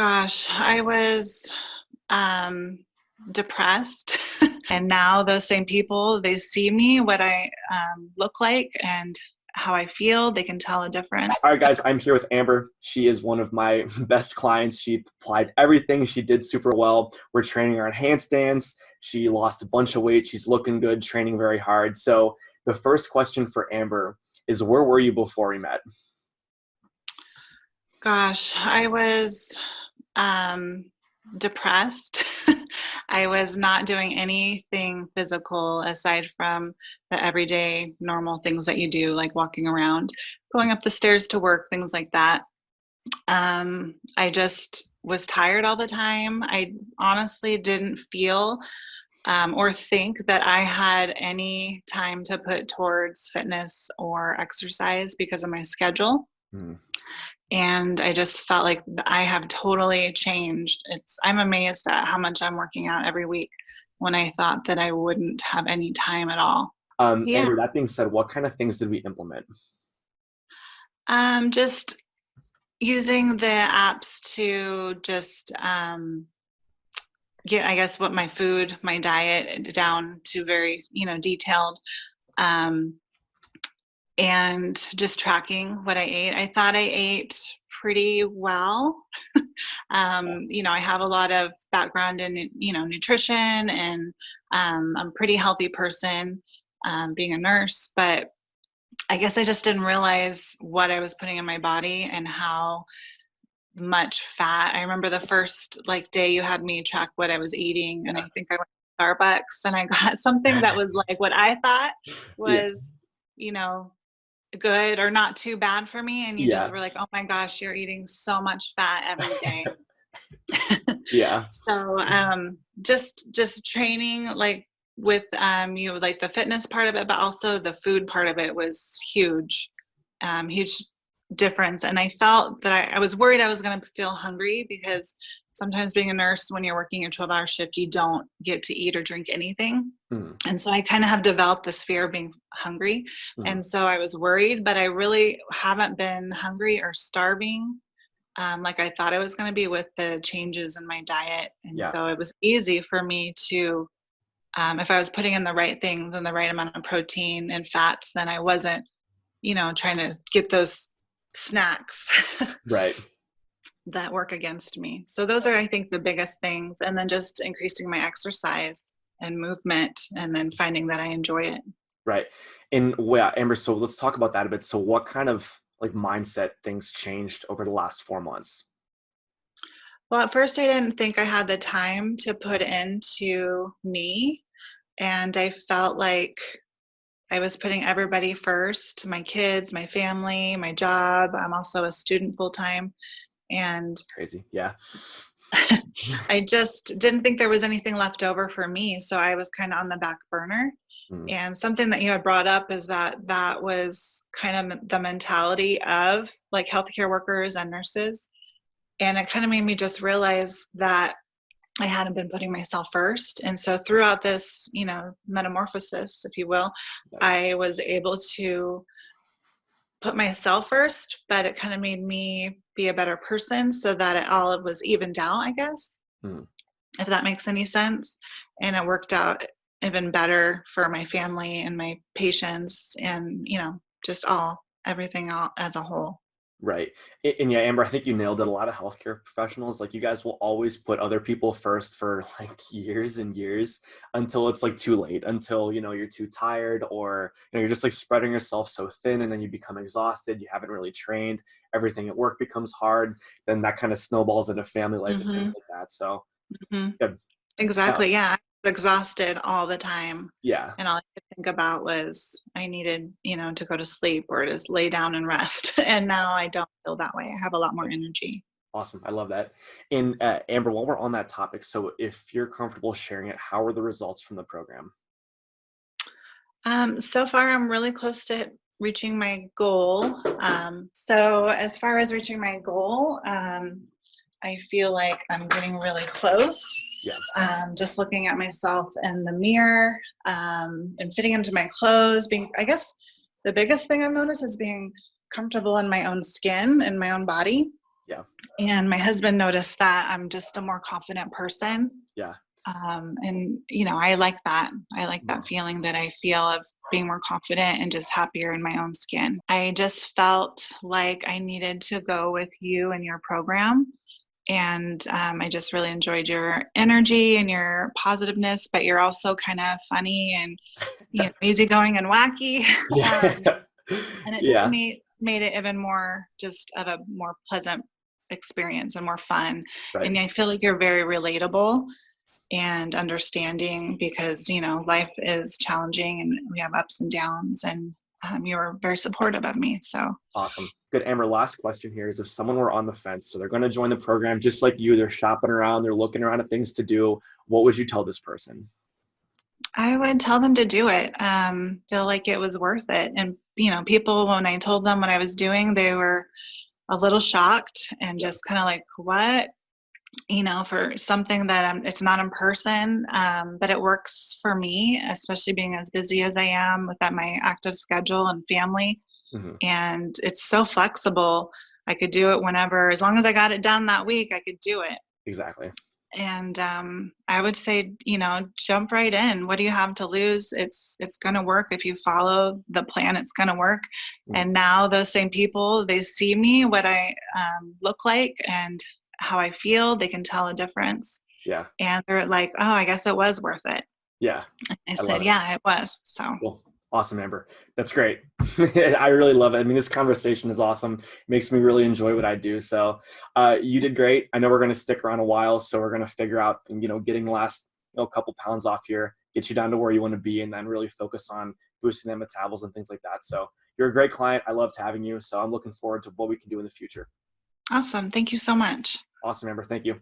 Gosh, I was um, depressed. And now those same people, they see me, what I look like, and how I feel. They can tell a difference. All right, guys, I'm here with Amber. She is one of my best clients. She applied everything. She did super well. We're training her on handstands. She lost a bunch of weight. She's looking good, training very hard. So the first question for Amber is, where were you before we met? Gosh, I was um, depressed. I was not doing anything physical aside from the everyday normal things that you do, like walking around, going up the stairs to work, things like that. I just was tired all the time. I honestly didn't feel or think that I had any time to put towards fitness or exercise because of my schedule. Hmm. And I just felt like I have totally changed. I'm amazed at how much I'm working out every week when I thought that I wouldn't have any time at all. Yeah. Amber, that being said, what kind of things did we implement? Just using the apps to just get, I guess, what my diet down to very, detailed, um, and just tracking what I ate. I thought I ate pretty well. I have a lot of background in, nutrition, and I'm a pretty healthy person, being a nurse, but I guess I just didn't realize what I was putting in my body and how much fat. I remember the first day you had me track what I was eating, and I think I went to Starbucks and I got something that was like what I thought Yeah. was, good or not too bad for me. And you just Yeah. were like, oh my gosh, you're eating so much fat every day. Yeah. So just training with like the fitness part of it, but also the food part of it was huge. Huge difference. And I felt that I was worried I was going to feel hungry, because sometimes being a nurse, when you're working a 12-hour shift, you don't get to eat or drink anything. Hmm. And so I kind of have developed this fear of being hungry. Hmm. And so I was worried, but I really haven't been hungry or starving, like I thought I was going to be, with the changes in my diet. And Yeah. so it was easy for me to, if I was putting in the right things and the right amount of protein and fats, then I wasn't, trying to get those snacks Right. that work against me. So those are, I think, the biggest things. And then just increasing my exercise and movement, and then finding that I enjoy it. Right. And well, yeah, Amber, so let's talk about that a bit. So what kind of mindset things changed over the last 4 months? Well, at first I didn't think I had the time to put into me. And I felt like I was putting everybody first, my kids, my family, my job. I'm also a student full time. And Crazy. Yeah. I just didn't think there was anything left over for me. So I was kind of on the back burner. Mm. And something that you had brought up is that was kind of the mentality of like healthcare workers and nurses. And it kind of made me just realize that I hadn't been putting myself first. And so throughout this, metamorphosis, if you will, Yes. I was able to put myself first, but it kind of made me be a better person, so that it all was evened out, I guess, Mm. if that makes any sense. And it worked out even better for my family and my patients, and, just everything all as a whole. Right. And yeah, Amber, I think you nailed it. A lot of healthcare professionals, you guys will always put other people first for years and years, until it's too late, until, you're too tired, or, you're just spreading yourself so thin, and then you become exhausted. You haven't really trained. Everything at work becomes hard. Then that kind of snowballs into family life and Hmm. things like that. So Hmm. good. Exactly. Yeah. I was exhausted all the time. Yeah. And all I could think about was I needed, to go to sleep or to lay down and rest. And now I don't feel that way. I have a lot more energy. Awesome. I love that. And Amber, while we're on that topic, so if you're comfortable sharing it, how are the results from the program? So far, I'm really close to reaching my goal. So as far as reaching my goal, I feel like I'm getting really close. Yeah. Just looking at myself in the mirror, and fitting into my clothes. I guess the biggest thing I've noticed is being comfortable in my own skin and my own body. Yeah. And my husband noticed that I'm just a more confident person. Yeah. And I like that. I like that No. feeling that I feel of being more confident and just happier in my own skin. I just felt like I needed to go with you and your program. And I just really enjoyed your energy and your positiveness, but you're also kind of funny and easygoing and wacky. um, Yeah. and it just Yeah. made it even more just of a more pleasant experience and more fun. Right. And I feel like you're very relatable and understanding because life is challenging and we have ups and downs, and you were very supportive of me. So Awesome. Good. Amber, last question here is if someone were on the fence, so they're going to join the program just like you, they're shopping around, they're looking around at things to do, what would you tell this person? I would tell them to do it. Feel like it was worth it. And people, when I told them what I was doing, they were a little shocked and Yeah. just kind of like, what? For something that it's not in person, but it works for me, especially being as busy as I am with that my active schedule and family. Hmm. And it's so flexible. I could do it whenever, as long as I got it done that week, I could do it. Exactly. And I would say, jump right in. What do you have to lose? It's going to work if you follow the plan. It's going to work. Mhm. And now those same people, they see me, what I look like, and how I feel. They can tell a difference, Yeah. and they're like, "Oh, I guess it was worth it." Yeah. And I I love said, it. "Yeah, it was." So Cool. Awesome, Amber. That's great. I really love it. I mean, this conversation is awesome. It makes me really enjoy what I do. So you did great. I know we're going to stick around a while, so we're going to figure out, getting the last couple pounds off here, get you down to where you want to be, and then really focus on boosting that metabolism and things like that. So you're a great client. I loved having you. So I'm looking forward to what we can do in the future. awesome! Thank you so much. Awesome, Amber. Thank you.